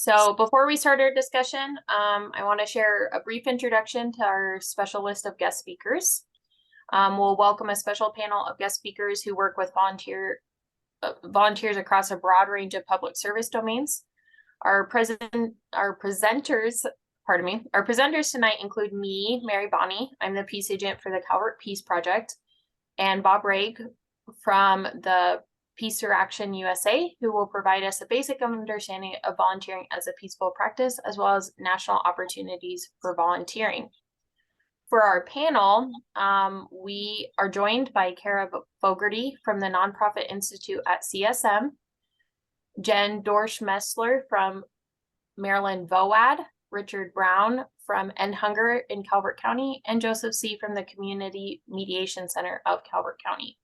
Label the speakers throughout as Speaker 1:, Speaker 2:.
Speaker 1: So before we start our discussion, I want to share a brief introduction to our special list of guest speakers. We'll welcome a special panel of guest speakers who work with volunteers across a broad range of public service domains. Our presenters tonight include me, Mary Bonney. I'm the peace agent for the Calvert Peace Project, and Bob Raig from the Peace Through Action USA, who will provide us a basic understanding of volunteering as a peaceful practice, as well as national opportunities for volunteering. For our panel, we are joined by Kara Fogarty from the Nonprofit Institute at CSM, Jen Dorsch-Messler from Maryland VOAD, Richard Brown from End Hunger in Calvert County, and Joseph C. from the Community Mediation Center of Calvert County.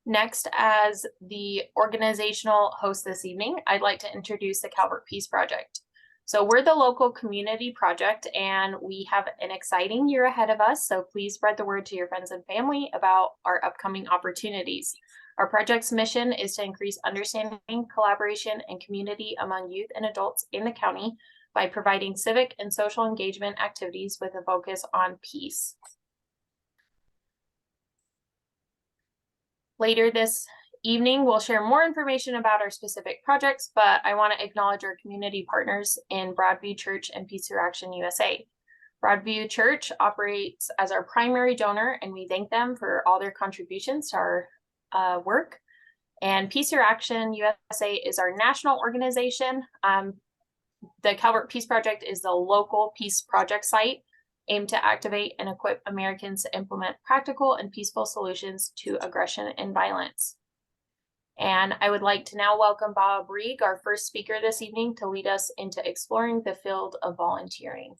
Speaker 1: Next, as the organizational host this evening, I'd like to introduce the Calvert Peace Project. So we're the local community project, and we have an exciting year ahead of us. So please spread the word to your friends and family about our upcoming opportunities. Our project's mission is to increase understanding, collaboration, and community among youth and adults in the county by providing civic and social engagement activities with a focus on peace. Later this evening, we'll share more information about our specific projects, but I want to acknowledge our community partners in Broadview Church and Peace Through Action USA. Broadview Church operates as our primary donor, and we thank them for all their contributions to our work. And Peace Through Action USA is our national organization. The Calvert Peace Project is the local peace project site aimed to activate and equip Americans to implement practical and peaceful solutions to aggression and violence. And I would like to now welcome Bob Raig, our first speaker this evening, to lead us into exploring the field of volunteering.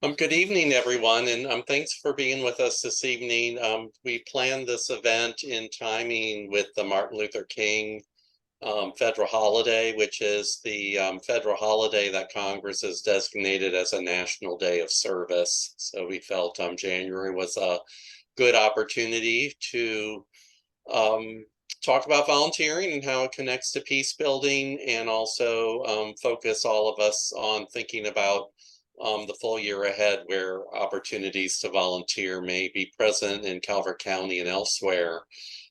Speaker 2: Good evening, everyone, and thanks for being with us this evening. We planned this event in timing with the Martin Luther King federal holiday, which is the federal holiday that Congress has designated as a national day of service. So we felt January was a good opportunity to talk about volunteering and how it connects to peace building, and also focus all of us on thinking about the full year ahead, where opportunities to volunteer may be present in Calvert County and elsewhere.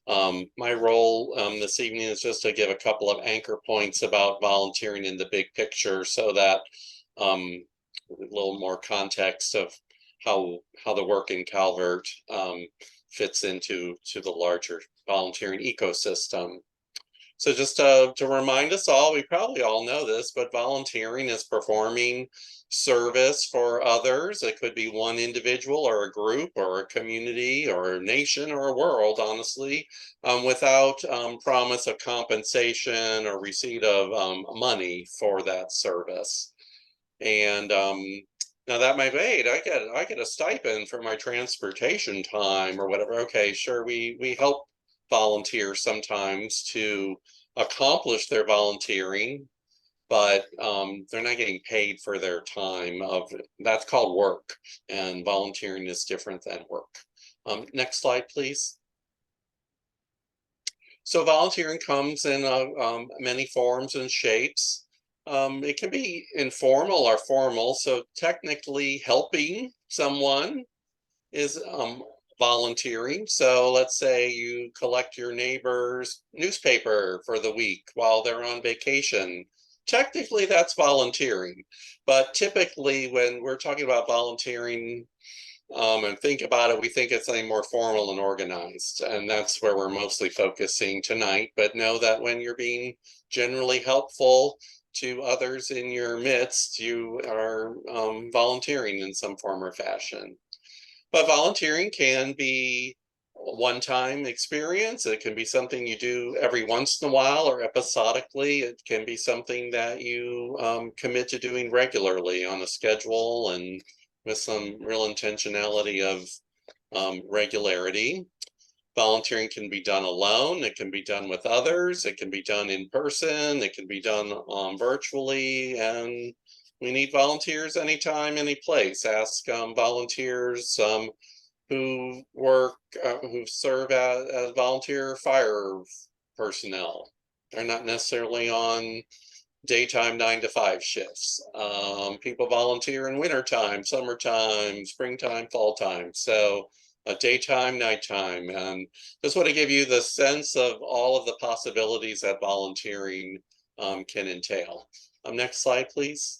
Speaker 2: My role this evening is just to give a couple of anchor points about volunteering in the big picture, so that a little more context of how the work in Calvert fits into the larger volunteering ecosystem. So just to remind us all, we probably all know this, but volunteering is performing service for others. It could be one individual or a group or a community or a nation or a world, honestly, without promise of compensation or receipt of money for that service. And now that might be, hey, I get a stipend for my transportation time or whatever. Okay, sure, we help volunteers sometimes to accomplish their volunteering, but they're not getting paid for their time. That's called work, and volunteering is different than work. Next slide, please. So volunteering comes in many forms and shapes. It can be informal or formal. So technically helping someone is volunteering. So let's say you collect your neighbor's newspaper for the week while they're on vacation. Technically, that's volunteering. But typically, when we're talking about volunteering and think about it, we think it's something more formal and organized. And that's where we're mostly focusing tonight. But know that when you're being generally helpful to others in your midst, you are volunteering in some form or fashion. But volunteering can be a one-time experience. It can be something you do every once in a while or episodically. It can be something that you commit to doing regularly on a schedule and with some real intentionality of regularity. Volunteering can be done alone. It can be done with others. It can be done in person. It can be done virtually. And we need volunteers anytime, any place. Ask volunteers who serve as volunteer fire personnel. They're not necessarily on daytime 9 to 5 shifts. People volunteer in wintertime, summertime, springtime, fall time. So daytime, nighttime. And just want to give you the sense of all of the possibilities that volunteering can entail. Next slide, please.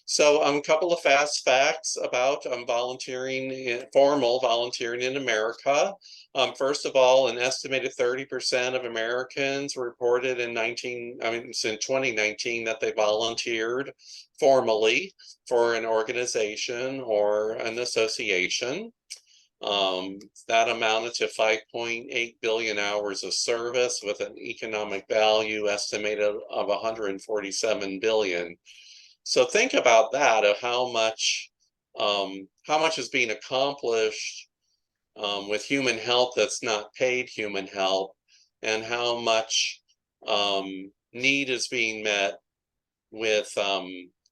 Speaker 2: So a couple of fast facts about formal volunteering in America. First of all, an estimated 30% of Americans reported in 2019 that they volunteered formally for an organization or an association. That amounted to 5.8 billion hours of service with an economic value estimated of 147 billion. So think about that, of how much is being accomplished with human help that's not paid human help, and how much need is being met with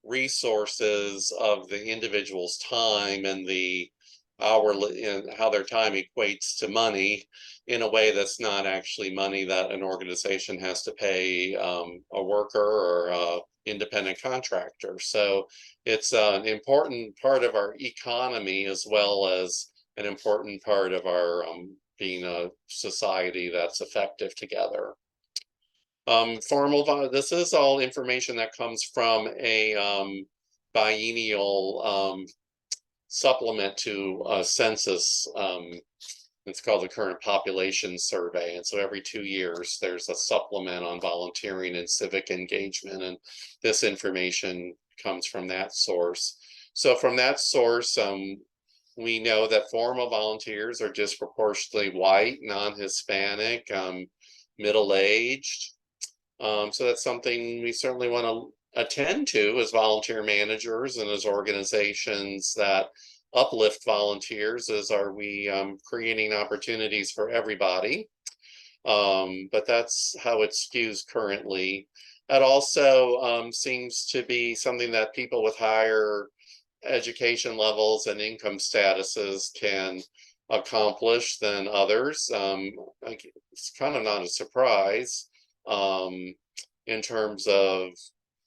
Speaker 2: resources of the individual's time and the hourly, and how their time equates to money in a way that's not actually money that an organization has to pay a worker or a independent contractor. So it's an important part of our economy, as well as an important part of our being a society that's effective together. This is all information that comes from a biennial supplement to a census. It's called the Current Population Survey. And so every 2 years, there's a supplement on volunteering and civic engagement. And this information comes from that source. So from that source, we know that formal volunteers are disproportionately white, non-Hispanic, middle-aged. So that's something we certainly want to attend to as volunteer managers and as organizations that uplift volunteers. As are we creating opportunities for everybody? But that's how it skews currently. That also seems to be something that people with higher education levels and income statuses can accomplish than others. It's kind of not a surprise in terms of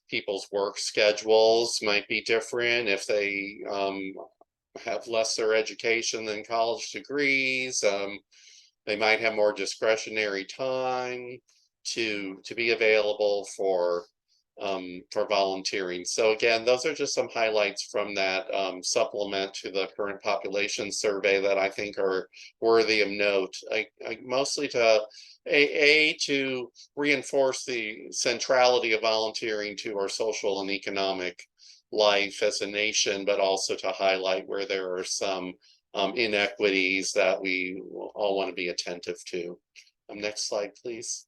Speaker 2: people's work schedules might be different if they have lesser education than college degrees. They might have more discretionary time to be available for volunteering. So again, those are just some highlights from that supplement to the Current Population Survey that I think are worthy of note. Mostly to reinforce the centrality of volunteering to our social and economic life as a nation, but also to highlight where there are some inequities that we all want to be attentive to. Next slide, please.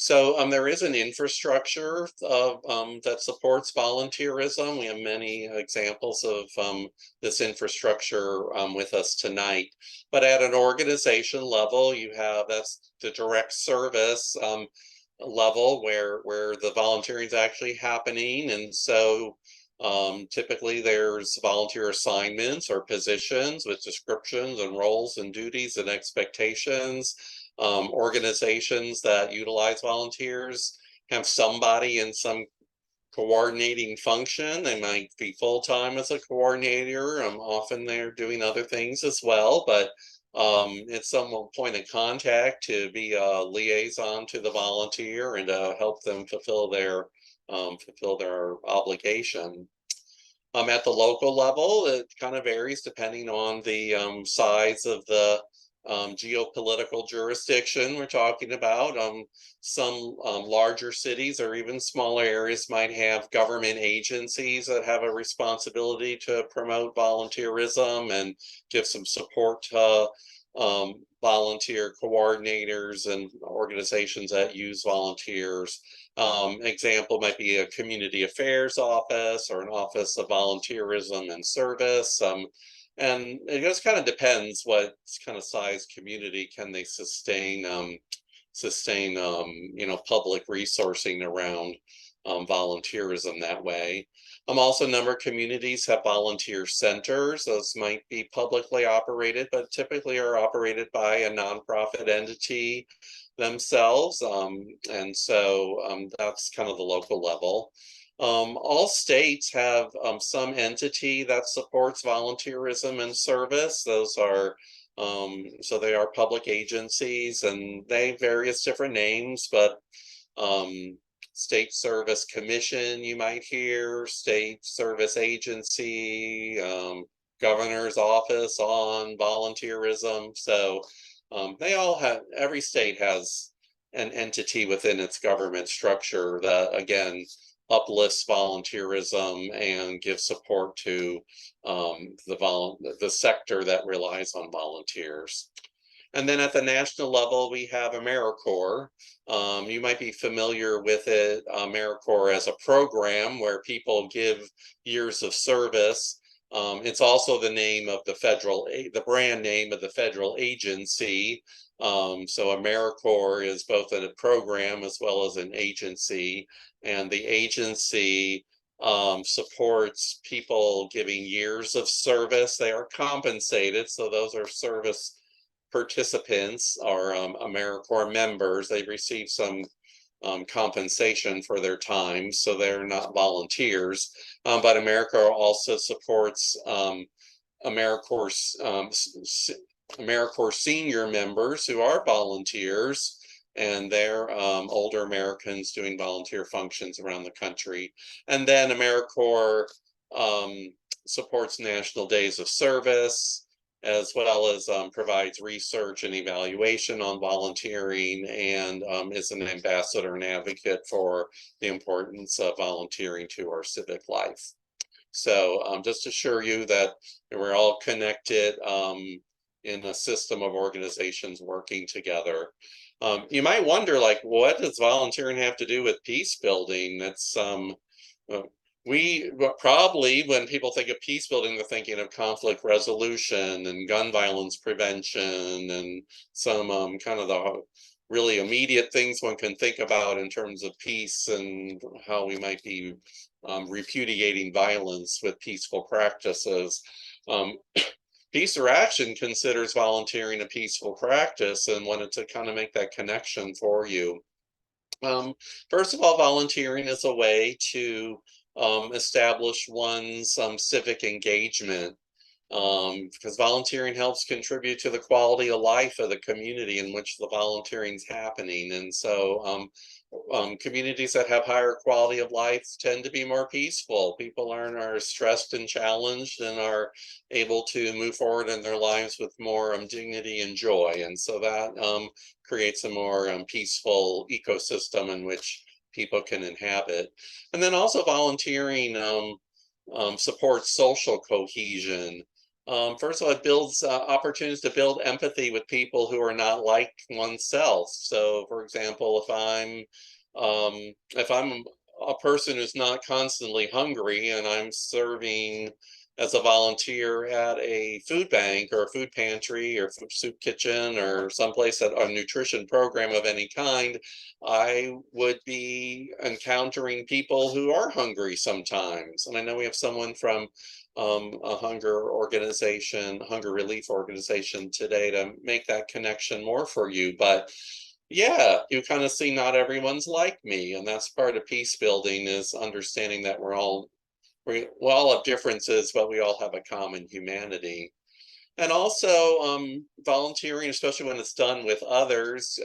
Speaker 2: So there is an infrastructure that supports volunteerism. We have many examples of this infrastructure with us tonight. But at an organization level, that's the direct service level where the volunteering is actually happening. And so typically there's volunteer assignments or positions with descriptions and roles and duties and expectations. Organizations that utilize volunteers have somebody in some coordinating function. They might be full-time as a coordinator. Often they're doing other things as well, but it's some point of contact to be a liaison to the volunteer and to help them fulfill their obligation. At the local level, it kind of varies depending on the size of the geopolitical jurisdiction we're talking about. Some larger cities or even smaller areas might have government agencies that have a responsibility to promote volunteerism and give some support to volunteer coordinators and organizations that use volunteers. Example might be a community affairs office or an office of volunteerism and service. And it just kind of depends what kind of size community can they sustain public resourcing around volunteerism that way. Also, a number of communities have volunteer centers. Those might be publicly operated, but typically are operated by a nonprofit entity themselves. And so that's kind of the local level. All states have some entity that supports volunteerism and service. Those are so they are public agencies, and they have various different names, but State Service Commission, you might hear, State Service Agency, Governor's Office on Volunteerism. So they all have, every state has an entity within its government structure that, again, uplifts volunteerism and gives support to the sector that relies on volunteers. And then at the national level, we have AmeriCorps. You might be familiar with it, AmeriCorps, as a program where people give years of service. It's also the name of the brand name of the federal agency. So AmeriCorps is both a program as well as an agency, and the agency supports people giving years of service. They are compensated, so those are service participants or AmeriCorps members. They receive some compensation for their time, so they're not volunteers. But AmeriCorps also supports AmeriCorps AmeriCorps senior members who are volunteers, and they're older Americans doing volunteer functions around the country. And then AmeriCorps supports National Days of Service, as well as provides research and evaluation on volunteering, and is an ambassador and advocate for the importance of volunteering to our civic life. So just to assure you that we're all connected in a system of organizations working together. You might wonder, like, what does volunteering have to do with peace building? That's we probably, when people think of peace building, they're thinking of conflict resolution and gun violence prevention and some kind of the really immediate things one can think about in terms of peace and how we might be repudiating violence with peaceful practices. Peace or Action considers volunteering a peaceful practice and wanted to kind of make that connection for you. First of all, volunteering is a way to establish one's civic engagement, because volunteering helps contribute to the quality of life of the community in which the volunteering is happening. And so communities that have higher quality of life tend to be more peaceful. People are stressed and challenged and are able to move forward in their lives with more dignity and joy. And so that creates a more peaceful ecosystem in which people can inhabit. And then also volunteering supports social cohesion. First of all, it builds opportunities to build empathy with people who are not like oneself. So, for example, if I'm a person who's not constantly hungry and I'm serving as a volunteer at a food bank or a food pantry or soup kitchen or someplace that a nutrition program of any kind, I would be encountering people who are hungry sometimes. And I know we have someone from a hunger relief organization today to make that connection more for you. But yeah, you kind of see not everyone's like me, and that's part of peace building, is understanding that we all have differences, but we all have a common humanity. And also volunteering, especially when it's done with others,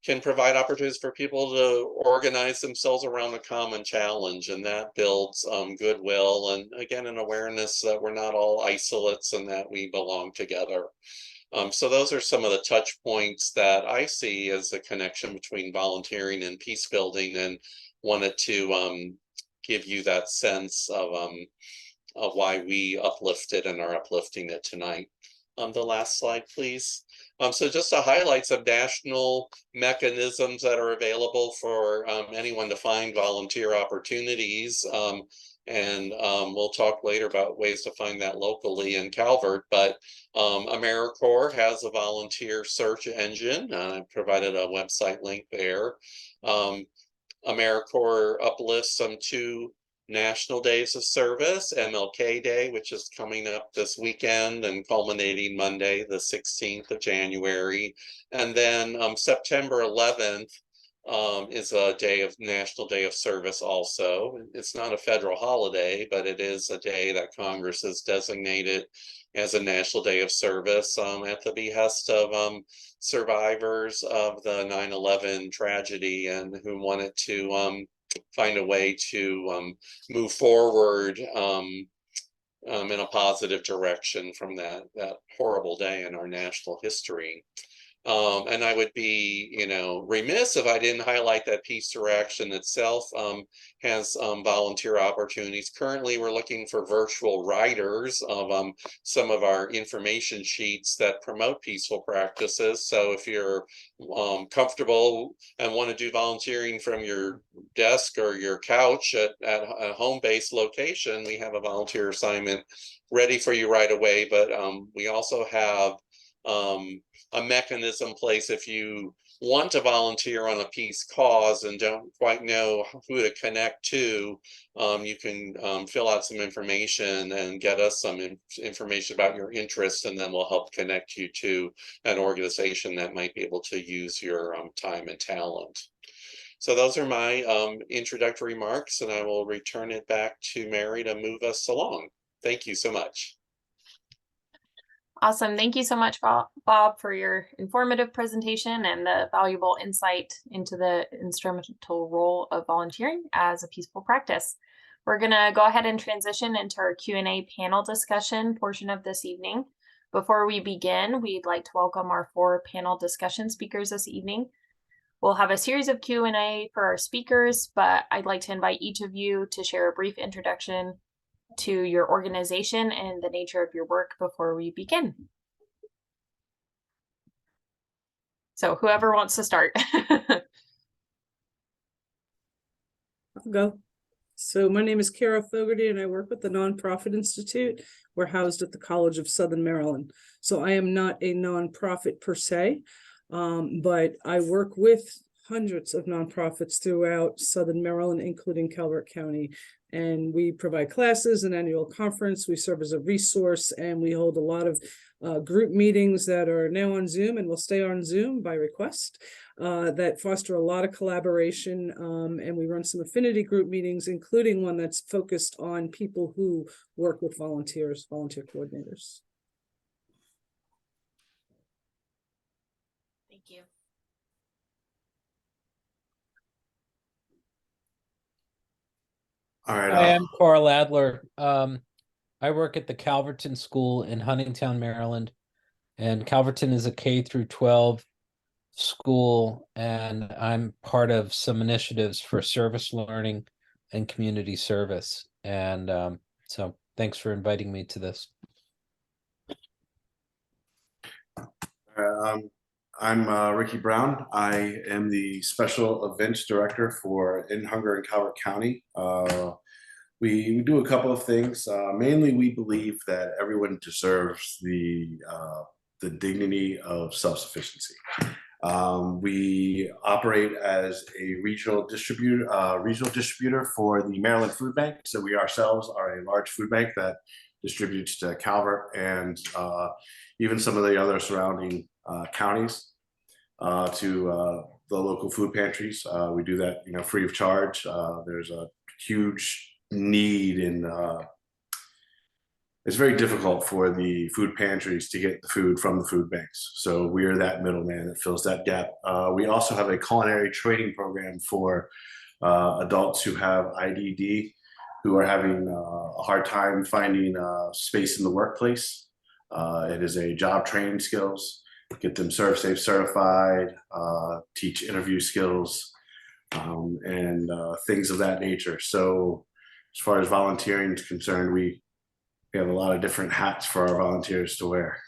Speaker 2: can provide opportunities for people to organize themselves around a common challenge, and that builds goodwill and, again, an awareness that we're not all isolates and that we belong together. So those are some of the touch points that I see as a connection between volunteering and peace building, and wanted to give you that sense of why we uplifted and are uplifting it tonight. The last slide, please. So just to highlight some national mechanisms that are available for anyone to find volunteer opportunities. And we'll talk later about ways to find that locally in Calvert, but AmeriCorps has a volunteer search engine. I provided a website link there. AmeriCorps uplifts some 2 National Days of Service, MLK Day, which is coming up this weekend and culminating Monday, the 16th of January. And then September 11th is a National Day of Service also. It's not a federal holiday, but it is a day that Congress has designated as a National Day of Service at the behest of survivors of the 9/11 tragedy and who wanted to find a way to move forward in a positive direction from that horrible day in our national history. And I would be, remiss if I didn't highlight that Peace Through Action itself has volunteer opportunities. Currently, we're looking for virtual writers of some of our information sheets that promote peaceful practices. So if you're comfortable and want to do volunteering from your desk or your couch at a home-based location, we have a volunteer assignment ready for you right away. But we also have a mechanism place if you want to volunteer on a peace cause and don't quite know who to connect to. You can fill out some information and get us some information about your interests, and then we'll help connect you to an organization that might be able to use your time and talent. So those are my introductory remarks, and I will return it back to Mary to move us along. Thank you so much.
Speaker 1: Awesome. Thank you so much, Bob, for your informative presentation and the valuable insight into the instrumental role of volunteering as a peaceful practice. We're going to go ahead and transition into our Q&A panel discussion portion of this evening. Before we begin, we'd like to welcome our 4 panel discussion speakers this evening. We'll have a series of Q&A for our speakers, but I'd like to invite each of you to share a brief introduction to your organization and the nature of your work before we begin. So whoever wants to start.
Speaker 3: I'll go. So my name is Kara Fogarty and I work with the Nonprofit Institute. We're housed at the College of Southern Maryland. So I am not a nonprofit per se, but I work with hundreds of nonprofits throughout Southern Maryland, including Calvert County. And we provide classes, an annual conference. We serve as a resource, and we hold a lot of group meetings that are now on Zoom and will stay on Zoom by request that foster a lot of collaboration. And we run some affinity group meetings, including one that's focused on people who work with volunteers, volunteer coordinators.
Speaker 1: Thank you.
Speaker 4: All right.
Speaker 5: Hi, I'm Carl Adler. I work at the Calverton School in Huntingtown, Maryland, and Calverton is a K through 12 school, and I'm part of some initiatives for service learning and community service. And so thanks for inviting me to this.
Speaker 4: I'm Ricky Brown. I am the Special Events Director for In Hunger in Calvert County. We do a couple of things. Mainly, we believe that everyone deserves the dignity of self-sufficiency. We operate as a regional distributor for the Maryland Food Bank. So we ourselves are a large food bank that distributes to Calvert and even some of the other surrounding counties to the local food pantries. We do that, free of charge. There's a huge need in it's very difficult for the food pantries to get the food from the food banks. So we are that middleman that fills that gap. We also have a culinary training program for adults who have IDD, who are having a hard time finding space in the workplace. It is a job training skills, get them ServSafe certified, teach interview skills, and things of that nature. So as far as volunteering is concerned, we have a lot of different hats for our volunteers to wear.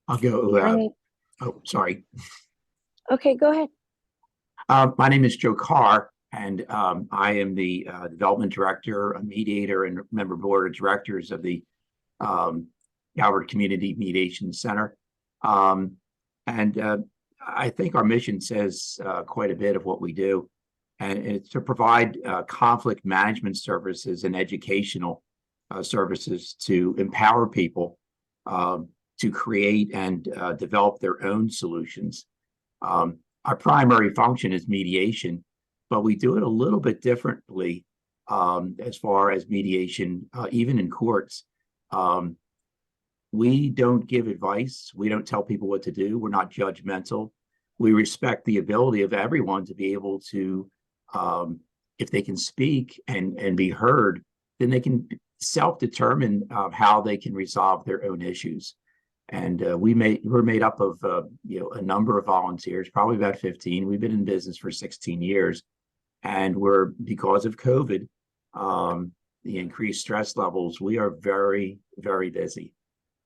Speaker 6: I'll go. Oh, sorry.
Speaker 7: Okay, go ahead.
Speaker 6: My name is Joe Carr, and I am the development director, a mediator, and member board of directors of the Calvert Community Mediation Center. And I think our mission says quite a bit of what we do. And it's to provide conflict management services and educational services to empower people to create and develop their own solutions. Our primary function is mediation, but we do it a little bit differently as far as mediation, even in courts. We don't give advice. We don't tell people what to do. We're not judgmental. We respect the ability of everyone to be able to, if they can speak and be heard, then they can self-determine how they can resolve their own issues. And we're made up of a number of volunteers, probably about 15. We've been in business for 16 years, and because of COVID, the increased stress levels, we are very, very busy,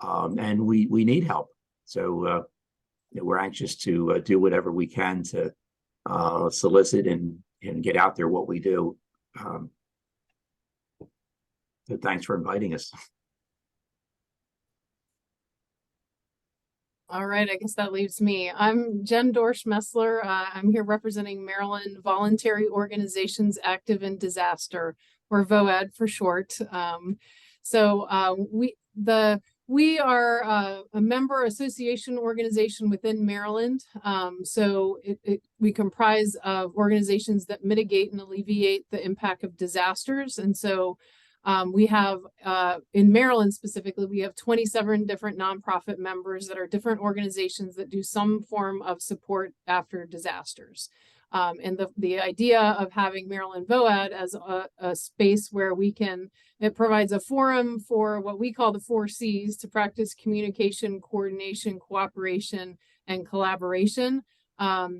Speaker 6: and we need help. So we're anxious to do whatever we can to solicit and get out there what we do. So thanks for inviting us.
Speaker 8: All right, I guess that leaves me. I'm Jen Dorsch-Messler. I'm here representing Maryland Voluntary Organizations Active in Disaster, or VOAD for short. We are a member association organization within Maryland. We comprise of organizations that mitigate and alleviate the impact of disasters. And so we have, in Maryland specifically, we have 27 different nonprofit members that are different organizations that do some form of support after disasters. And the idea of having Maryland VOAD as a space where it provides a forum for what we call the 4 C's to practice communication, coordination, cooperation, and collaboration.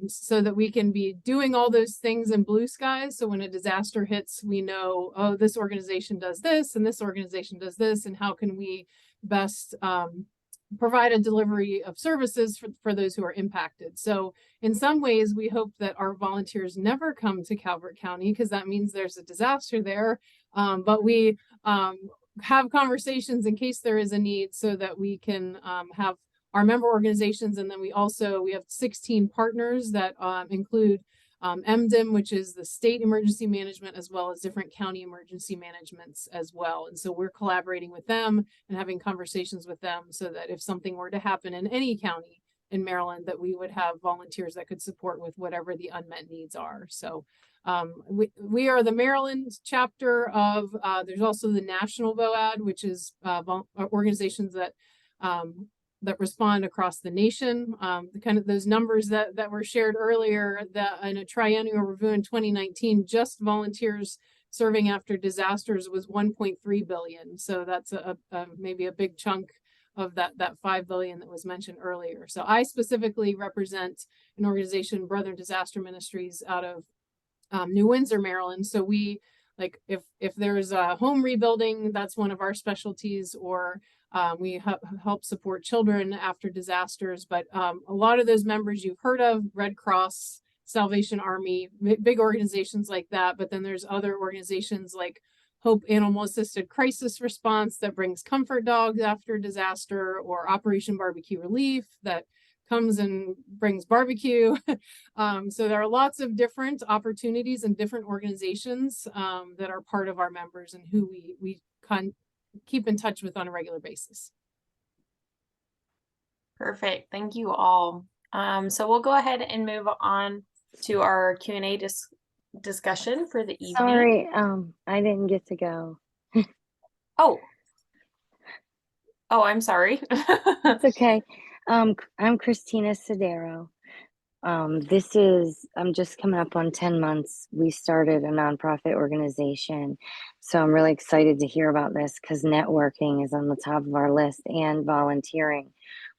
Speaker 8: So that we can be doing all those things in blue skies. So when a disaster hits, we know, oh, this organization does this and this organization does this, and how can we best provide a delivery of services for those who are impacted. So in some ways, we hope that our volunteers never come to Calvert County, because that means there's a disaster there. But we have conversations in case there is a need, so that we can have our member organizations. And then we have 16 partners that include MDIM, which is the state emergency management, as well as different county emergency managements as well. And so we're collaborating with them and having conversations with them, so that if something were to happen in any county in Maryland, that we would have volunteers that could support with whatever the unmet needs are. So we are the Maryland chapter of, there's also the National VOAD, which is organizations that respond across the nation. The kind of those numbers that were shared earlier, that in a triennial review in 2019, just volunteers serving after disasters was 1.3 billion. So that's maybe a big chunk of that 5 billion that was mentioned earlier. So I specifically represent an organization, Brethren Disaster Ministries, out of New Windsor, Maryland. So we, like, if there's a home rebuilding, that's one of our specialties, or we help support children after disasters. But a lot of those members you've heard of, Red Cross, Salvation Army, big organizations like that. But then there's other organizations like Hope Animal Assisted Crisis Response that brings comfort dogs after disaster, or Operation Barbecue Relief that comes and brings barbecue. So there are lots of different opportunities and different organizations that are part of our members, and who we keep in touch with on a regular basis.
Speaker 1: Perfect. Thank you all. So we'll go ahead and move on to our Q&A discussion for the evening.
Speaker 7: Sorry, I didn't get to go.
Speaker 1: Oh, I'm sorry.
Speaker 7: It's okay. I'm Christina Sodero. I'm just coming up on 10 months. We started a nonprofit organization. So I'm really excited to hear about this, because networking is on the top of our list, and volunteering.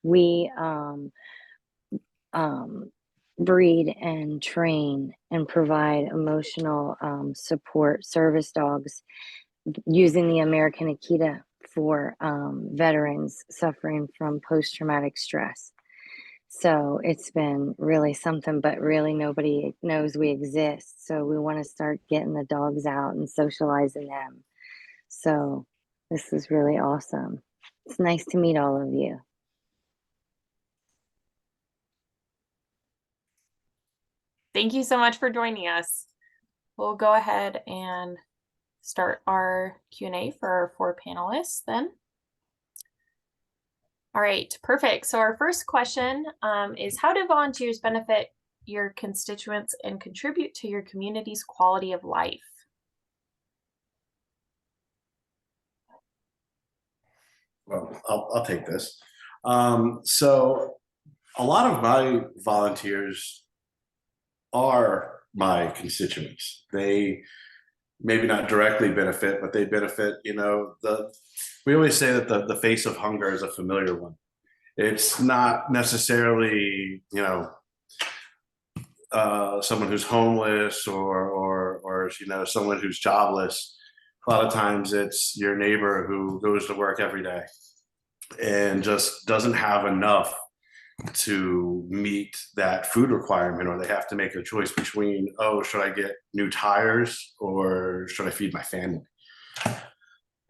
Speaker 7: We breed and train and provide emotional support service dogs using the American Akita for veterans suffering from post-traumatic stress. So it's been really something, but really nobody knows we exist. So we want to start getting the dogs out and socializing them. So this is really awesome. It's nice to meet all of you.
Speaker 1: Thank you so much for joining us. We'll go ahead and start our Q&A for our 4 panelists then. All right, perfect. So our first question is, how do volunteers benefit your constituents and contribute to your community's quality of life?
Speaker 4: Well, I'll take this. So a lot of my volunteers are my constituents. They maybe not directly benefit, but they benefit, we always say that the face of hunger is a familiar one. It's not necessarily, someone who's homeless or someone who's jobless. A lot of times it's your neighbor who goes to work every day and just doesn't have enough to meet that food requirement, or they have to make a choice between, oh, should I get new tires or should I feed my family?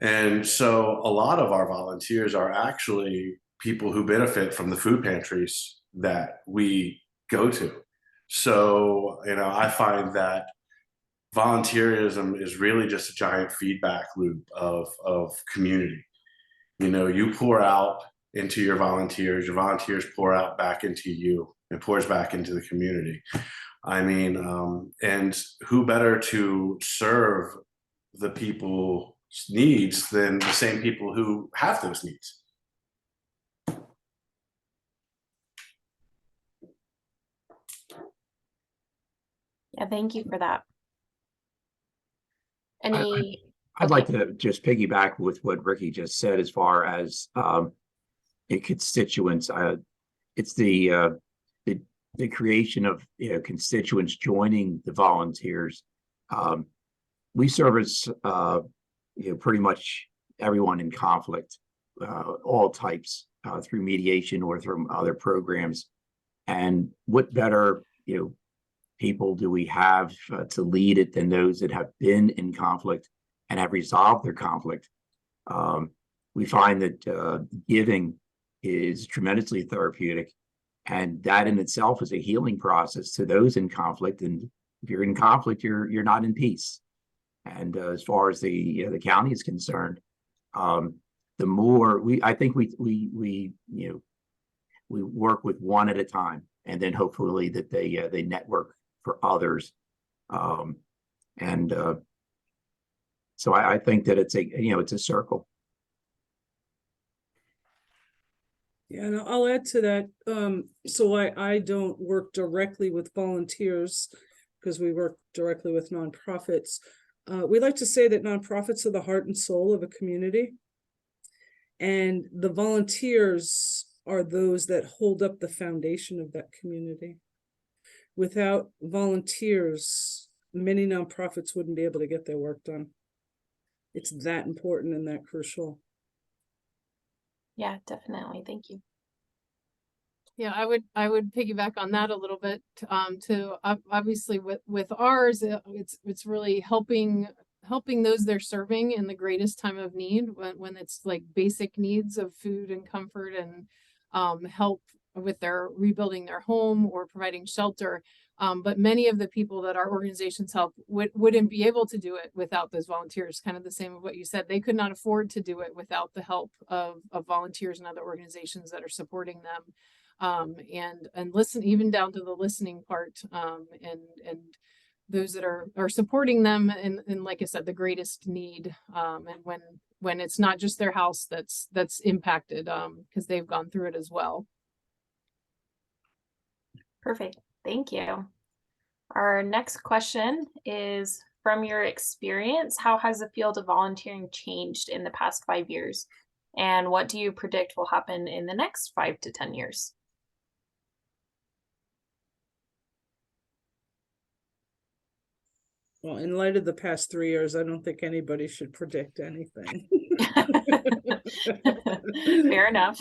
Speaker 4: And so a lot of our volunteers are actually people who benefit from the food pantries that we go to. So, I find that volunteerism is really just a giant feedback loop of community. You pour out into your volunteers pour out back into you and pours back into the community. I mean, and who better to serve the people's needs than the same people who have those needs?
Speaker 1: Yeah, thank you for that.
Speaker 6: I'd like to just piggyback with what Ricky just said as far as constituents. It's the creation of constituents joining the volunteers. We service pretty much everyone in conflict, all types, through mediation or through other programs. And what better people do we have to lead it than those that have been in conflict and have resolved their conflict? We find that giving is tremendously therapeutic, and that in itself is a healing process to those in conflict. And if you're in conflict, you're not in peace. And as far as the county is concerned, the more I think we work with one at a time, and then hopefully that they network for others. So I think that it's a circle.
Speaker 3: Yeah, and I'll add to that. So I don't work directly with volunteers because we work directly with nonprofits. We like to say that nonprofits are the heart and soul of a community. And the volunteers are those that hold up the foundation of that community. Without volunteers, many nonprofits wouldn't be able to get their work done. It's that important and that crucial.
Speaker 1: Yeah, definitely. Thank you.
Speaker 8: Yeah, I would piggyback on that a little bit. To obviously with ours, it's really helping those they're serving in the greatest time of need, when it's like basic needs of food and comfort and help with their rebuilding their home or providing shelter. But many of the people that our organizations help wouldn't be able to do it without those volunteers. Kind of the same of what you said. They could not afford to do it without the help of volunteers and other organizations that are supporting them. And listen, even down to the listening part, and those that are supporting them in, like I said, the greatest need. And when it's not just their house that's impacted, because they've gone through it as well.
Speaker 1: Perfect. Thank you. Our next question is, from your experience, how has the field of volunteering changed in the past 5 years? And what do you predict will happen in the next 5 to 10 years?
Speaker 3: Well, in light of the past 3 years, I don't think anybody should predict anything.
Speaker 1: Fair enough.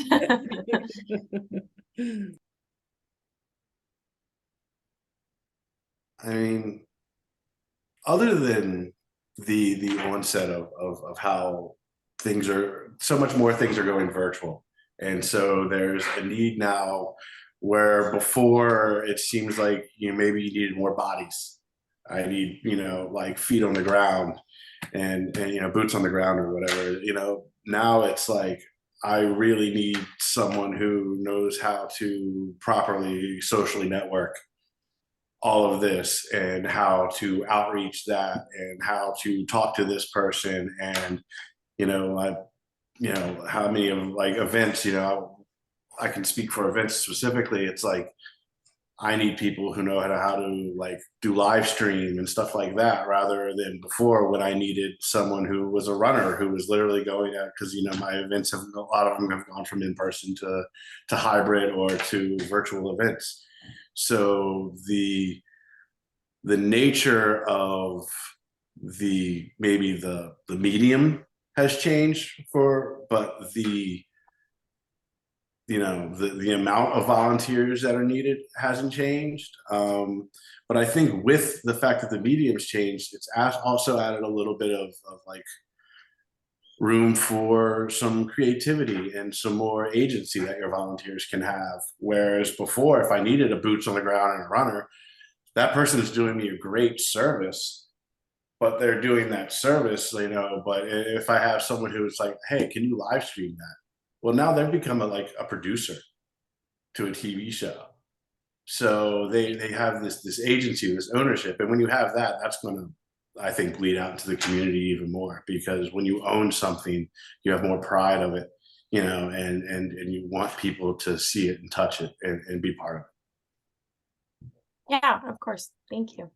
Speaker 4: I mean, other than the onset of how things are, so much more things are going virtual. And so there's a need now Where before it seems like, maybe you needed more bodies. I need, like feet on the ground and boots on the ground or whatever. Now it's like I really need someone who knows how to properly socially network all of this and how to outreach that and how to talk to this person and how many of like events, I can speak for events specifically. It's like I need people who know how to like do live stream and stuff like that, rather than before when I needed someone who was a runner who was literally going out, because my events have, a lot of them have gone from in person to hybrid or to virtual events. So the nature of maybe the medium has changed but the amount of volunteers that are needed hasn't changed. But I think with the fact that the medium's changed, it's also added a little bit of like room for some creativity and some more agency that your volunteers can have. Whereas before, if I needed a boots on the ground and a runner, that person is doing me a great service, but they're doing that service, but if I have someone who's like, hey, can you live stream that? Well, now they've become a producer to a TV show. So they have this agency, this ownership. And when you have that, that's going to, I think, bleed out into the community even more, because when you own something, you have more pride of it, and you want people to see it and touch it and be part of it.
Speaker 1: Yeah, of course. Thank you.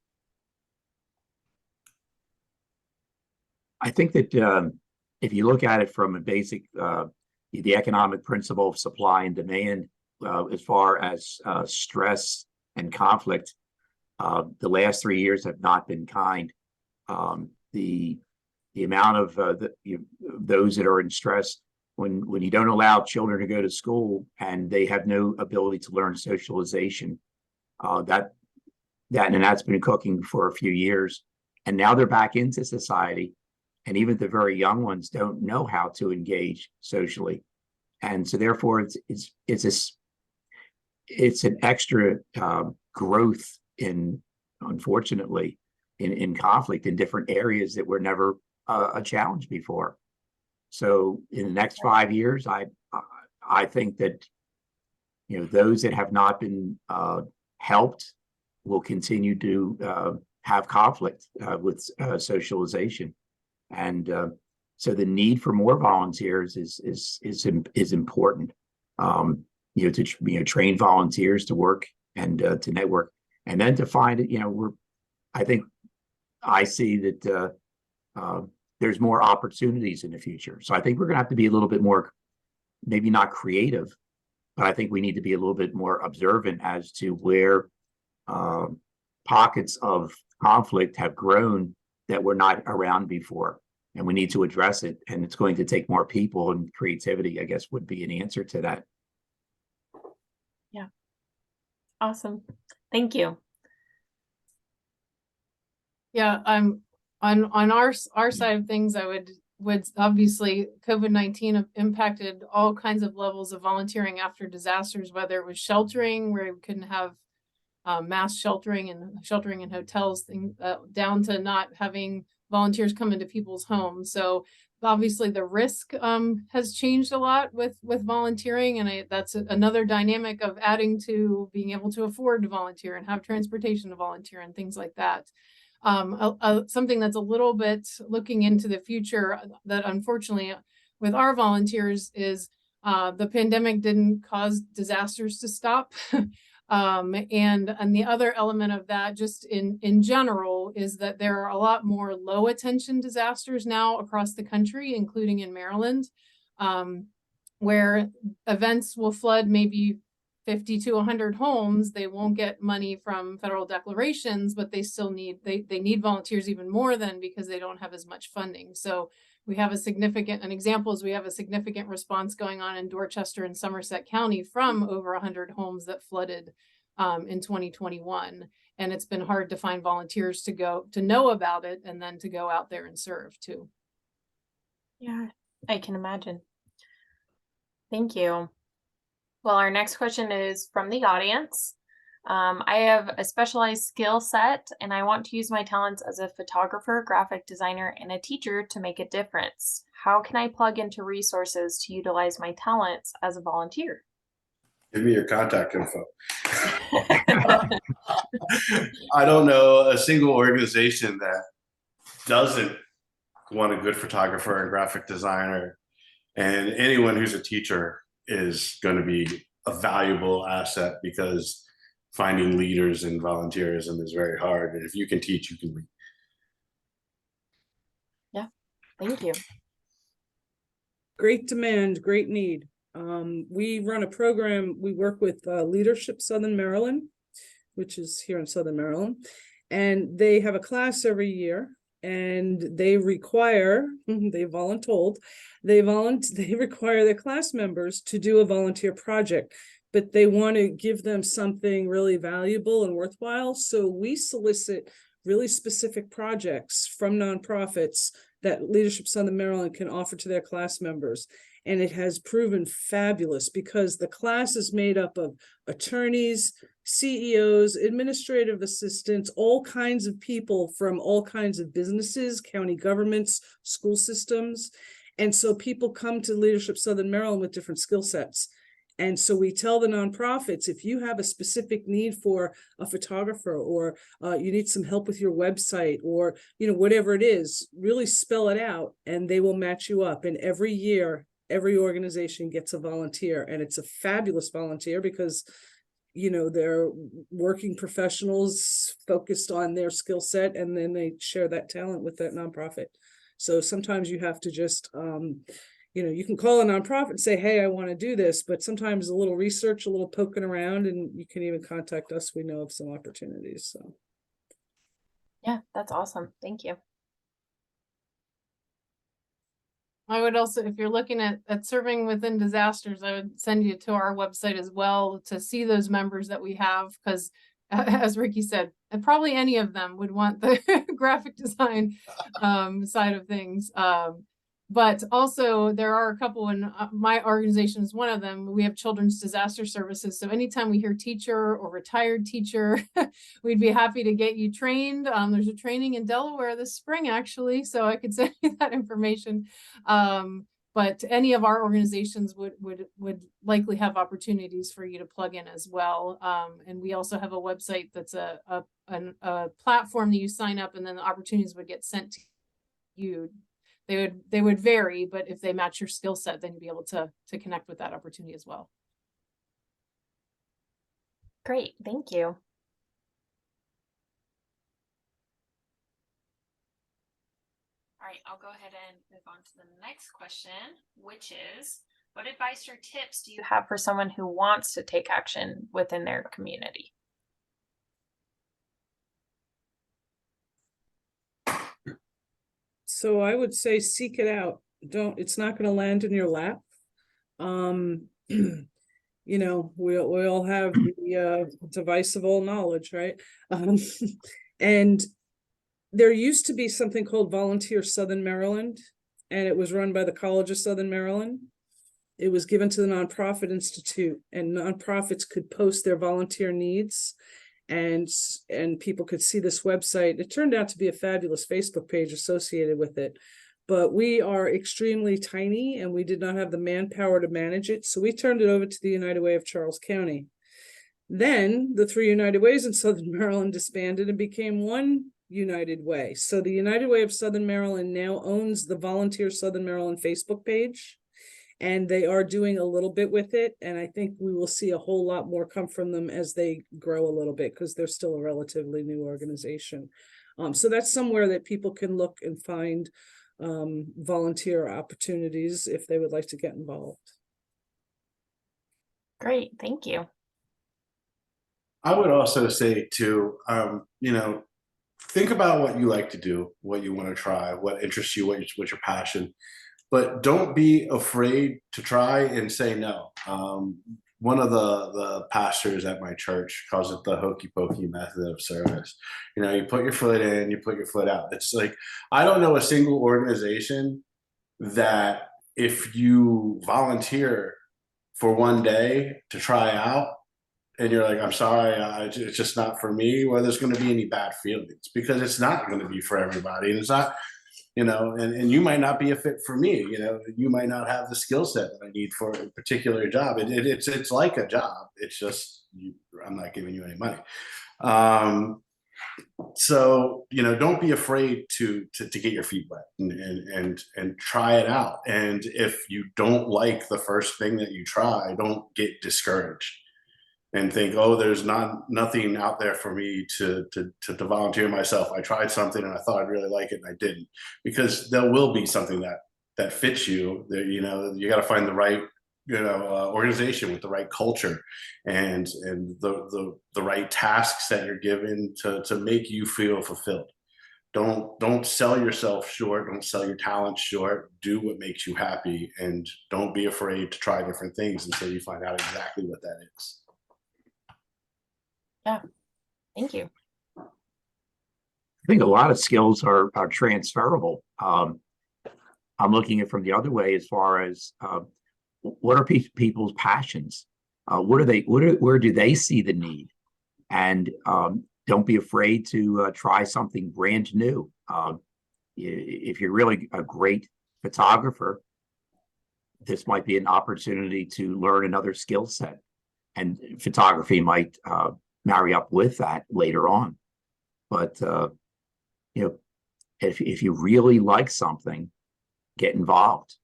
Speaker 6: I think that if you look at it from a basic, the economic principle of supply and demand, as far as stress and conflict, the last 3 years have not been kind. The amount of those that are in stress, when you don't allow children to go to school and they have no ability to learn socialization, that's been cooking for a few years, and now they're back into society. And even the very young ones don't know how to engage socially, and so therefore it's an extra growth unfortunately in conflict in different areas that were never a challenge before. So in the next 5 years, I think that those that have not been helped will continue to have conflict with socialization. And so the need for more volunteers is important. To train volunteers to work and to network, and then to find it. I see that there's more opportunities in the future. So I think we're going to have to be a little bit more, maybe not creative, but I think we need to be a little bit more observant as to where pockets of conflict have grown that were not around before, and we need to address it. And it's going to take more people, and creativity, I guess, would be an answer to that.
Speaker 1: Yeah. Awesome. Thank you.
Speaker 8: Yeah, on our side of things, I would obviously COVID-19 impacted all kinds of levels of volunteering after disasters, whether it was sheltering, where we couldn't have mass sheltering in hotels, down to not having volunteers come into people's homes. So obviously the risk has changed a lot with volunteering, and that's another dynamic of adding to being able to afford to volunteer and have transportation to volunteer and things like that. Something that's a little bit looking into the future that unfortunately with our volunteers is the pandemic didn't cause disasters to stop. And the other element of that, just in general, is that there are a lot more low attention disasters now across the country, including in Maryland, where events will flood maybe 50 to 100 homes. They won't get money from federal declarations, but they still need volunteers even more then, because they don't have as much funding. So we have an example is we have a significant response going on in Dorchester and Somerset County from over 100 homes that flooded in 2021. And it's been hard to find volunteers to know about it and then to go out there and serve too.
Speaker 1: Yeah, I can imagine. Thank you. Well, our next question is from the audience. I have a specialized skill set and I want to use my talents as a photographer, graphic designer, and a teacher to make a difference. How can I plug into resources to utilize my talents as a volunteer?
Speaker 4: Give me your contact info. I don't know a single organization that doesn't want a good photographer and graphic designer, and anyone who's a teacher is going to be a valuable asset, because finding leaders in volunteerism is very hard. And if you can teach, you can lead.
Speaker 1: Yeah, thank you.
Speaker 3: Great demand, great need. We run a program, we work with Leadership Southern Maryland, which is here in Southern Maryland, and they have a class every year, and they require, they voluntold, they require their class members to do a volunteer project, but they want to give them something really valuable and worthwhile. So we solicit really specific projects from nonprofits that Leadership Southern Maryland can offer to their class members. And it has proven fabulous, because the class is made up of attorneys, CEOs, administrative assistants, all kinds of people from all kinds of businesses, county governments, school systems. And so people come to Leadership Southern Maryland with different skill sets. And so we tell the nonprofits, if you have a specific need for a photographer, or you need some help with your website, or whatever it is, really spell it out and they will match you up. And every year, every organization gets a volunteer, and it's a fabulous volunteer, because they're working professionals focused on their skill set, and then they share that talent with that nonprofit. So sometimes you have to just you can call a nonprofit and say, hey, I want to do this, but sometimes a little research, a little poking around, and you can even contact us. We know of some opportunities. So
Speaker 1: yeah, that's awesome. Thank you.
Speaker 8: I would also, if you're looking at serving within disasters, I would send you to our website as well to see those members that we have, because as Ricky said, and probably any of them would want the graphic design side of things. But also there are a couple, in my organization is one of them. We have children's disaster services. So anytime we hear teacher or retired teacher, we'd be happy to get you trained. There's a training in Delaware this spring, actually, so I could send you that information. But any of our organizations would likely have opportunities for you to plug in as well. And we also have a website that's a platform that you sign up, and then the opportunities would get sent to you. They would vary, but if they match your skill set, then you'll be able to connect with that opportunity as well.
Speaker 1: Great, thank you. All right, I'll go ahead and move on to the next question, which is, what advice or tips do you have for someone who wants to take action within their community?
Speaker 3: So I would say seek it out. It's not going to land in your lap. We all have the device of all knowledge, right? And there used to be something called Volunteer Southern Maryland, and it was run by the College of Southern Maryland. It was given to the Nonprofit Institute, and nonprofits could post their volunteer needs, and people could see this website. It turned out to be a fabulous Facebook page associated with it, but we are extremely tiny and we did not have the manpower to manage it. So we turned it over to the United Way of Charles County. Then the 3 United Ways in Southern Maryland disbanded and became one United Way. So the United Way of Southern Maryland now owns the Volunteer Southern Maryland Facebook page, and they are doing a little bit with it. And I think we will see a whole lot more come from them as they grow a little bit, because they're still a relatively new organization. So that's somewhere that people can look and find volunteer opportunities if they would like to get involved.
Speaker 1: Great, thank you.
Speaker 4: I would also say too, think about what you like to do, what you want to try, what interests you, what's your passion. But don't be afraid to try and say no. One of the pastors at my church calls it the hokey pokey method of service. You put your foot in, you put your foot out. It's like, I don't know a single organization that if you volunteer for one day to try out, and you're like, I'm sorry, it's just not for me, or there's going to be any bad feelings, because it's not going to be for everybody. And it's not, and you might not be a fit for me. You might not have the skill set that I need for a particular job. It's like a job. It's just, I'm not giving you any money. So, don't be afraid to get your feet wet and try it out. And if you don't like the first thing that you try, don't get discouraged and think, oh, there's nothing out there for me to volunteer myself. I tried something and I thought I'd really like it and I didn't, because there will be something that fits you. That you got to find the right organization with the right culture and the right tasks that you're given to make you feel fulfilled. Don't sell yourself short. Don't sell your talent short. Do what makes you happy, and don't be afraid to try different things until you find out exactly what that is.
Speaker 1: Yeah, thank you.
Speaker 6: I think a lot of skills are transferable. I'm looking at it from the other way, as far as what are people's passions? Where do they see the need? And don't be afraid to try something brand new. If you're really a great photographer, this might be an opportunity to learn another skill set, and photography might marry up with that later on. But if you really like something, get involved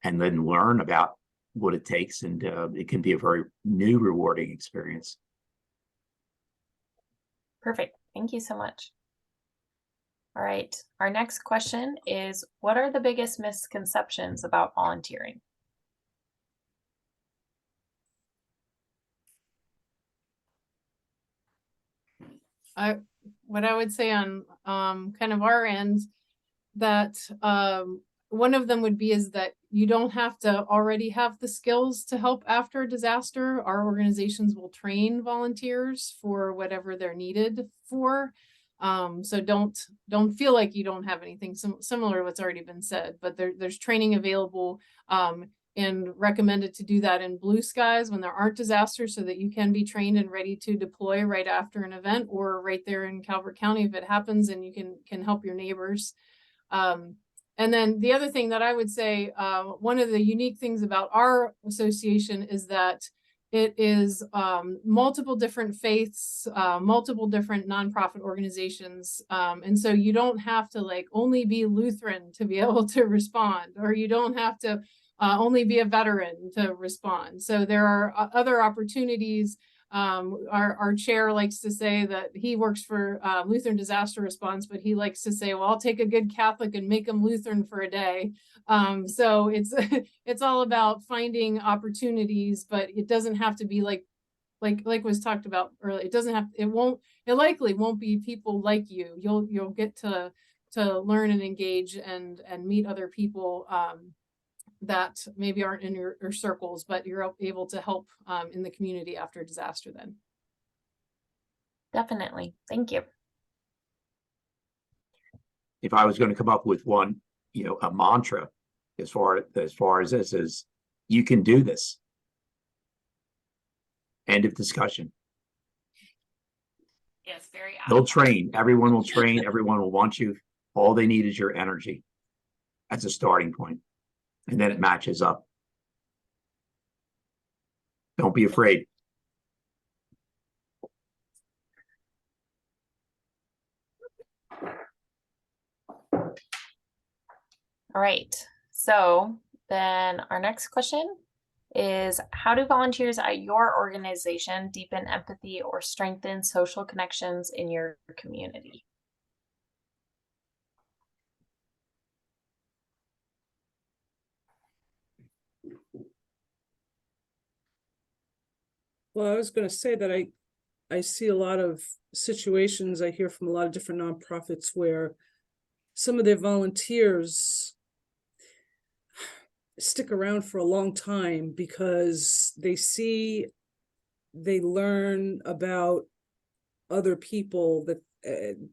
Speaker 6: and then learn about what it takes, and it can be a very new, rewarding experience.
Speaker 1: Perfect. Thank you so much. All right. Our next question is, what are the biggest misconceptions about volunteering?
Speaker 8: What I would say on kind of our end, that one of them would be is that you don't have to already have the skills to help after a disaster. Our organizations will train volunteers for whatever they're needed for. So don't feel like you don't have anything similar to what's already been said, but there's training available and recommended to do that in blue skies when there aren't disasters, so that you can be trained and ready to deploy right after an event, or right there in Calvert County if it happens, and you can help your neighbors. And then the other thing that I would say, one of the unique things about our association is that it is multiple different faiths, multiple different nonprofit organizations. And so you don't have to only be Lutheran to be able to respond, or you don't have to only be a veteran to respond. So there are other opportunities. Our chair likes to say that he works for Lutheran Disaster Response, but he likes to say, well, I'll take a good Catholic and make him Lutheran for a day. So it's all about finding opportunities, but it doesn't have to be like was talked about earlier. It likely won't be people like you. You'll get to learn and engage and meet other people that maybe aren't in your circles, but you're able to help in the community after a disaster then.
Speaker 1: Definitely. Thank you.
Speaker 6: If I was going to come up with one, a mantra as far as this is, you can do this. End of discussion.
Speaker 1: Yes, very.
Speaker 6: They'll train. Everyone will train. Everyone will want you. All they need is your energy. That's a starting point. And then it matches up. Don't be afraid.
Speaker 1: All right. So then our next question is, how do volunteers at your organization deepen empathy or strengthen social connections in your community?
Speaker 3: Well, I was going to say that I see a lot of situations, I hear from a lot of different nonprofits where some of their volunteers stick around for a long time because they learn about other people that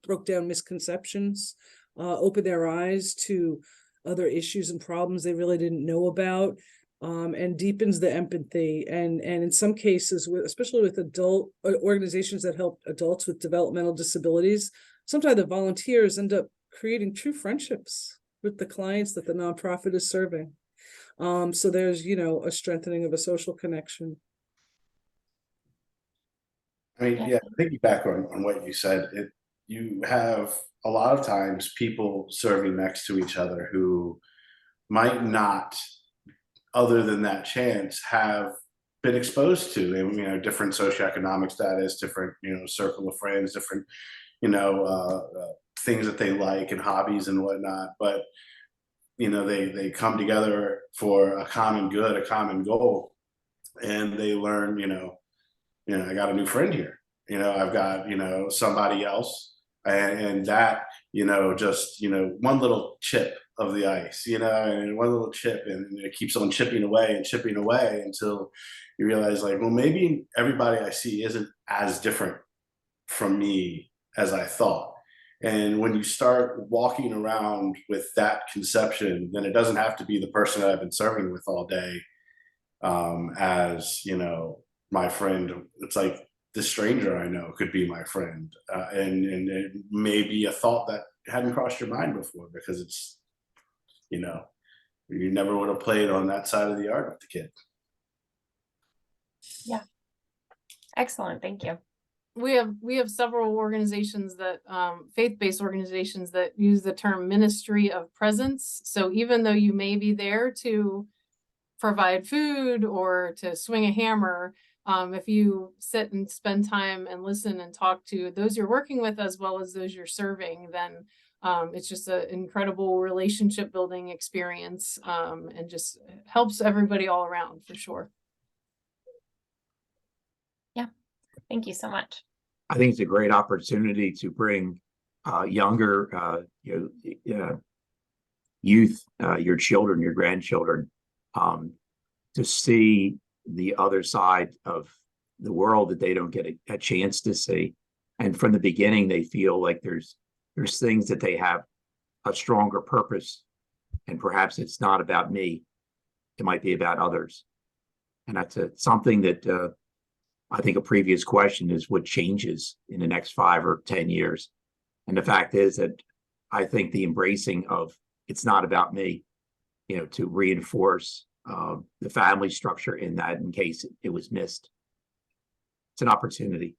Speaker 3: broke down misconceptions, open their eyes to other issues and problems they really didn't know about. and deepens the empathy. And in some cases, especially with adult organizations that help adults with developmental disabilities, sometimes the volunteers end up creating true friendships with the clients that the nonprofit is serving. So there's, a strengthening of a social connection.
Speaker 4: I mean, yeah, piggyback on what you said, you have a lot of times people serving next to each other who might not, other than that chance, have been exposed to, and, different socioeconomic status, different, circle of friends, different, things that they like and hobbies and whatnot. But, they come together for a common good, a common goal, and they learn, I got a new friend here. I've got, somebody else, and that, just, one little chip of the ice, and one little chip, and it keeps on chipping away until you realize, like, well, maybe everybody I see isn't as different from me as I thought. And when you start walking around with that conception, then it doesn't have to be the person that I've been serving with all day, as my friend. It's like the stranger I know could be my friend, and it may be a thought that hadn't crossed your mind before, because it's, you never would have played on that side of the yard with the kid.
Speaker 1: Yeah. Excellent. Thank you.
Speaker 8: We have several organizations that faith-based organizations that use the term ministry of presence. So even though you may be there to provide food or to swing a hammer, if you sit and spend time and listen and talk to those you're working with as well as those you're serving, then it's just an incredible relationship building experience, and just helps everybody all around, for sure.
Speaker 1: Yeah. Thank you so much.
Speaker 6: I think it's a great opportunity to bring younger youth, your children, your grandchildren, to see the other side of the world that they don't get a chance to see. And from the beginning, they feel like there's things that they have a stronger purpose, and perhaps it's not about me. It might be about others. And that's something that I think a previous question is what changes in the next 5 or 10 years. And the fact is that I think the embracing of it's not about me, to reinforce the family structure in that, in case it was missed. It's an opportunity.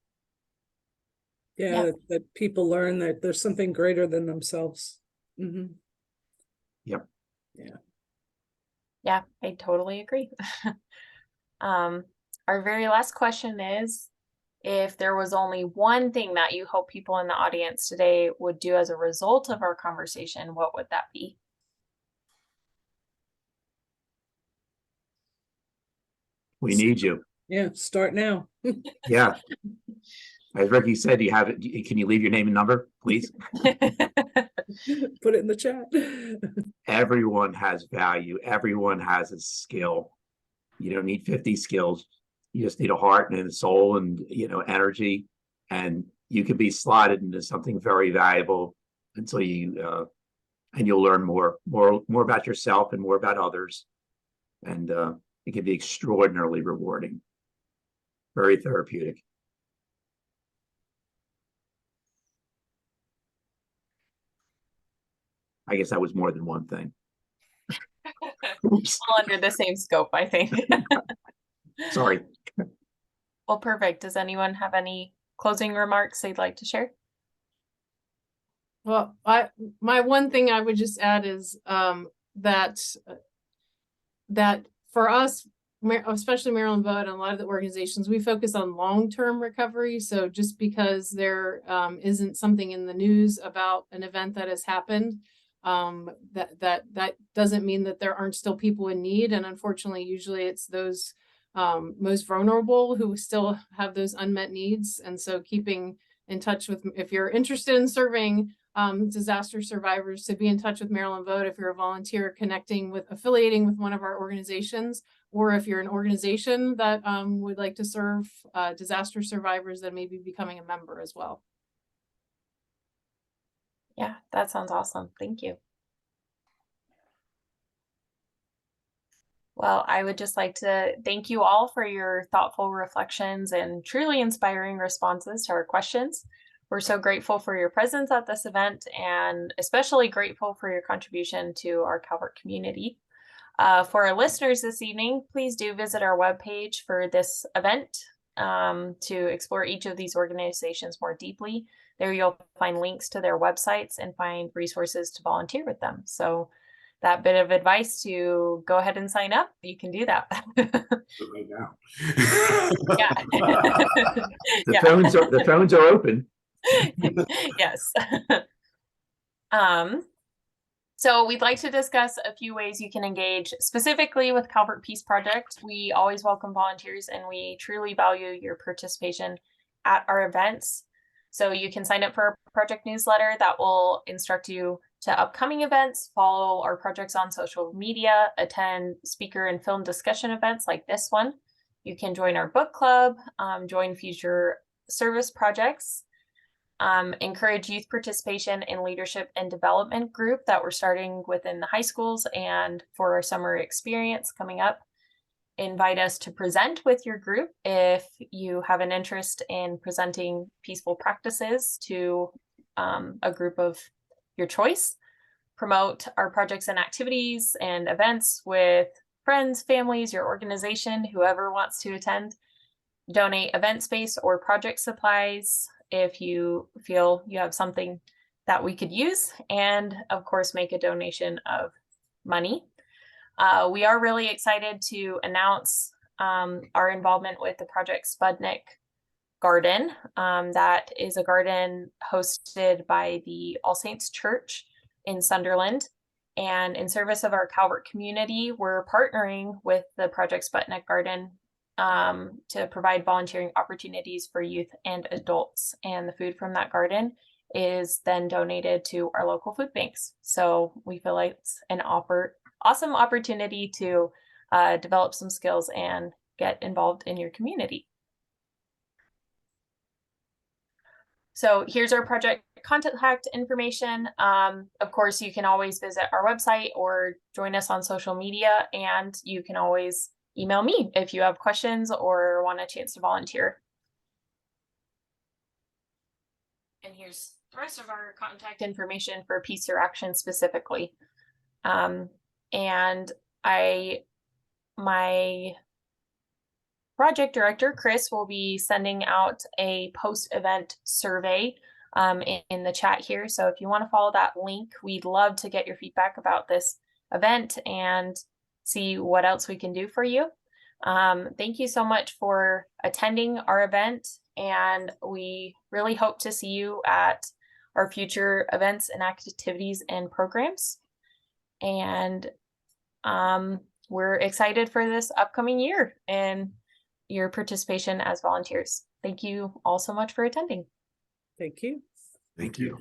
Speaker 3: Yeah, that people learn that there's something greater than themselves. Mm-hmm.
Speaker 6: Yep.
Speaker 1: Yeah, I totally agree. Our very last question is, if there was only one thing that you hope people in the audience today would do as a result of our conversation, what would that be?
Speaker 6: We need you.
Speaker 3: Yeah, start now.
Speaker 6: Yeah. As Ricky said, can you leave your name and number, please?
Speaker 3: Put it in the chat.
Speaker 6: Everyone has value. Everyone has a skill. You don't need 50 skills. You just need a heart and a soul and, energy. And you can be slotted into something very valuable until you, and you'll learn more about yourself and more about others. And it can be extraordinarily rewarding, very therapeutic. I guess that was more than one thing. Oops.
Speaker 1: All under the same scope, I think.
Speaker 6: Sorry.
Speaker 1: Well, perfect. Does anyone have any closing remarks they'd like to share?
Speaker 8: Well, my one thing I would just add is that for us, especially Maryland Vote and a lot of the organizations, we focus on long-term recovery. So just because there isn't something in the news about an event that has happened, that doesn't mean that there aren't still people in need. And unfortunately, usually it's those most vulnerable who still have those unmet needs. And so keeping in touch with, if you're interested in serving disaster survivors, to be in touch with Maryland Vote. If you're a volunteer, affiliating with one of our organizations, or if you're an organization that would like to serve disaster survivors, then maybe becoming a member as well.
Speaker 1: Yeah, that sounds awesome. Thank you. Well, I would just like to thank you all for your thoughtful reflections and truly inspiring responses to our questions. We're so grateful for your presence at this event and especially grateful for your contribution to our Calvert community. For our listeners this evening, please do visit our webpage for this event to explore each of these organizations more deeply. There you'll find links to their websites and find resources to volunteer with them. So that bit of advice to go ahead and sign up, you can do that.
Speaker 4: Right now.
Speaker 1: Yeah.
Speaker 6: The phones are open.
Speaker 1: Yes. So we'd like to discuss a few ways you can engage specifically with Calvert Peace Project. We always welcome volunteers and we truly value your participation at our events. So you can sign up for our project newsletter that will instruct you to upcoming events, follow our projects on social media, attend speaker and film discussion events like this one. You can join our book club, join future service projects, encourage youth participation in leadership and development group that we're starting within the high schools and for our summer experience coming up. Invite us to present with your group if you have an interest in presenting peaceful practices to a group of your choice. Promote our projects and activities and events with friends, families, your organization, whoever wants to attend. Donate event space or project supplies if you feel you have something that we could use. And of course, make a donation of money. We are really excited to announce our involvement with the Project Sputnik Garden. That is a garden hosted by the All Saints Church in Sunderland. And in service of our Calvert community, we're partnering with the Project Sputnik Garden to provide volunteering opportunities for youth and adults. And the food from that garden is then donated to our local food banks. So we feel like it's an awesome opportunity to develop some skills and get involved in your community. So here's our project contact information. Of course, you can always visit our website or join us on social media, and you can always email me if you have questions or want a chance to volunteer. And here's the rest of our contact information for Peace Through Action specifically. And my project director, Chris, will be sending out a post-event survey in the chat here. So if you want to follow that link, we'd love to get your feedback about this event and see what else we can do for you. Thank you so much for attending our event, and we really hope to see you at our future events and activities and programs. And we're excited for this upcoming year and your participation as volunteers. Thank you all so much for attending.
Speaker 3: Thank you.
Speaker 4: Thank you.